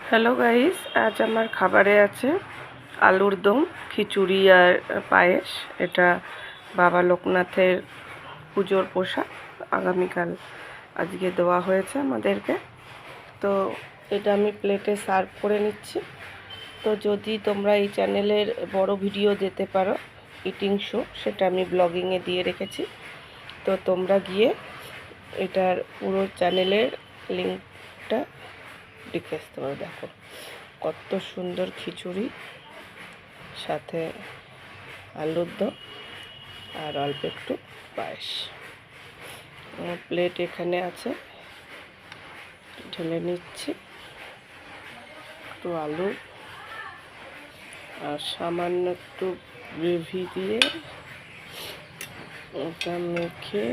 Hello guys, আজ আমার খাবারে আছে আলুর দম, খিচুড়ি আর পায়েস। এটা বাবা লোকনাথের পুজোর প্রসাদ, আগামীকাল আজকে দেওয়া হয়েছে আমাদেরকে। তো এটা আমি প্লেটে সার্ভ করে নিচ্ছি। তো যদি তোমরা এই চ্যানেলের বড় ভিডিও যেতে পারো, ইটিং শো, সেটা আমি ব্লগিংয়ে দিয়ে রেখেছি। তো তোমরা গিয়ে এটার পুরো চ্যানেলের লিঙ্কটা দেখে আসতে পারো। দেখো কত সুন্দর খিচুড়ি, সাথে আলুর দম আর অল্প একটু পায়েস। আমার প্লেট এখানে আছে, ঢেলে নিচ্ছি। একটু আলু আর সামান্য একটু গ্রেভি দিয়ে ওটা মেখে